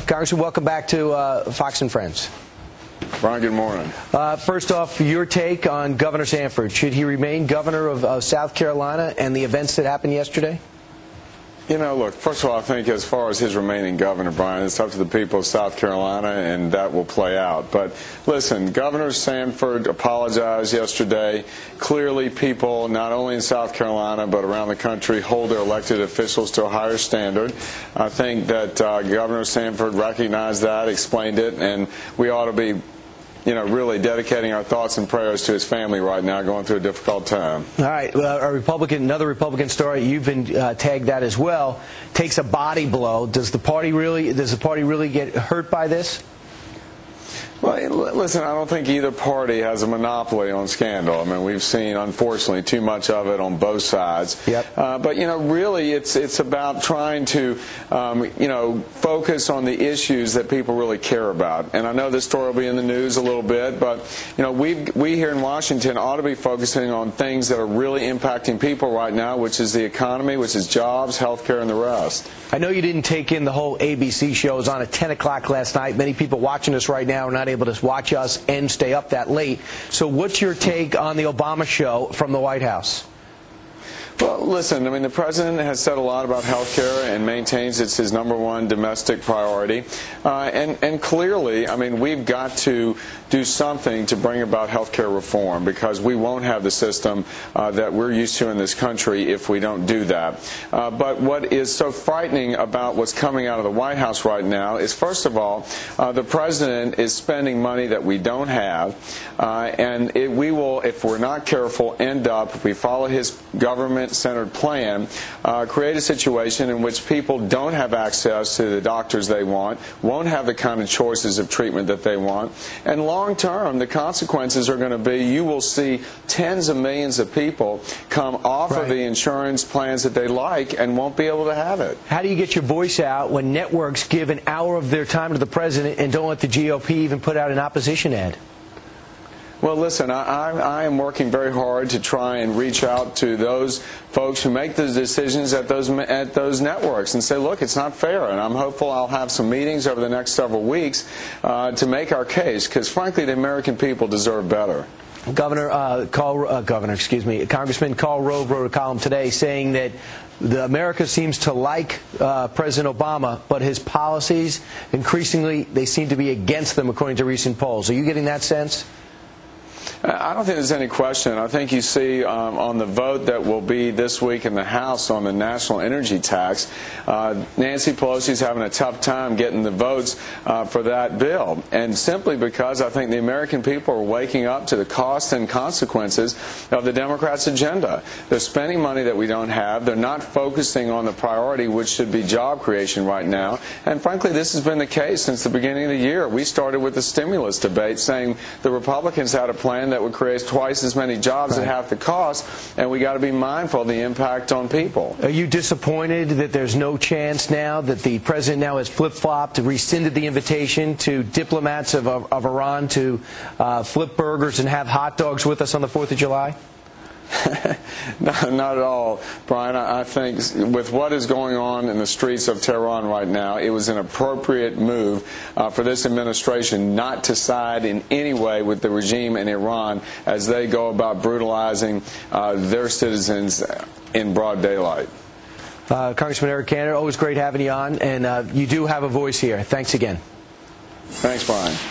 Congressman, welcome back to Fox and Friends. Brian, good morning. First off, your take on Governor Sanford. Should he remain governor of South Carolina and the events that happened yesterday? You know, look, first of all, I think as far as his remaining governor, Brian, it's up to the people of South Carolina, and that will play out. But listen, Governor Sanford apologized yesterday. Clearly, people, not only in South Carolina, but around the country, hold their elected officials to a higher standard. I think that Governor Sanford recognized that, explained it, and we ought to be really dedicating our thoughts and prayers to his family right now, going through a difficult time. All right, another Republican story. You've been tagged that as well. Takes a body blow. Does the party really get hurt by this? Well, listen, I don't think either party has a monopoly on scandal. I mean, we've seen, unfortunately, too much of it on both sides. Yep. But, really, it's about trying to, focus on the issues that people really care about. And I know this story will be in the news a little bit, but, we here in Washington ought to be focusing on things that are really impacting people right now, which is the economy, which is jobs, health care, and the rest. I know you didn't take in the whole ABC show. It was on at 10 o'clock last night. Many people watching us right now are not able to watch us and stay up that late. So what's your take on the Obama show from the White House? Well, listen, I mean, the president has said a lot about health care and maintains it's his #1 domestic priority. And clearly, I mean, we've got to do something to bring about health care reform, because we won't have the system that we're used to in this country if we don't do that. But what is so frightening about what's coming out of the White House right now is, first of all, the president is spending money that we don't have, and we will, if we're not careful, end up, if we follow his government-centered plan, create a situation in which people don't have access to the doctors they want, won't have the kind of choices of treatment that they want, and long term, the consequences are going to be you will see tens of millions of people come off of the insurance plans that they like and won't be able to have it. How do you get your voice out when networks give an hour of their time to the president and don't let the GOP even put out an opposition ad? Well, listen, I am working very hard to try and reach out to those folks who make the decisions at those networks and say, look, it's not fair. And I'm hopeful I'll have some meetings over the next several weeks to make our case, because, frankly, the American people deserve better. Congressman Karl Rove wrote a column today saying that America seems to like President Obama, but his policies, increasingly, they seem to be against them, according to recent polls. Are you getting that sense? I don't think there's any question. I think you see on the vote that will be this week in the House on the national energy tax, Nancy Pelosi's having a tough time getting the votes for that bill. And simply because I think the American people are waking up to the cost and consequences of the Democrats' agenda. They're spending money that we don't have. They're not focusing on the priority, which should be job creation right now. And frankly, this has been the case since the beginning of the year. We started with the stimulus debate saying the Republicans had a plan that would create twice as many jobs at half the cost, and we got to be mindful of the impact on people. Are you disappointed that there's no chance now that the president now has flip-flopped, rescinded the invitation to diplomats of Iran to flip burgers and have hot dogs with us on the 4th of July? No, not at all, Brian. I think with what is going on in the streets of Tehran right now, it was an appropriate move for this administration not to side in any way with the regime in Iran as they go about brutalizing their citizens in broad daylight. Congressman Eric Cantor, always great having you on, and you do have a voice here. Thanks again. Thanks, Brian.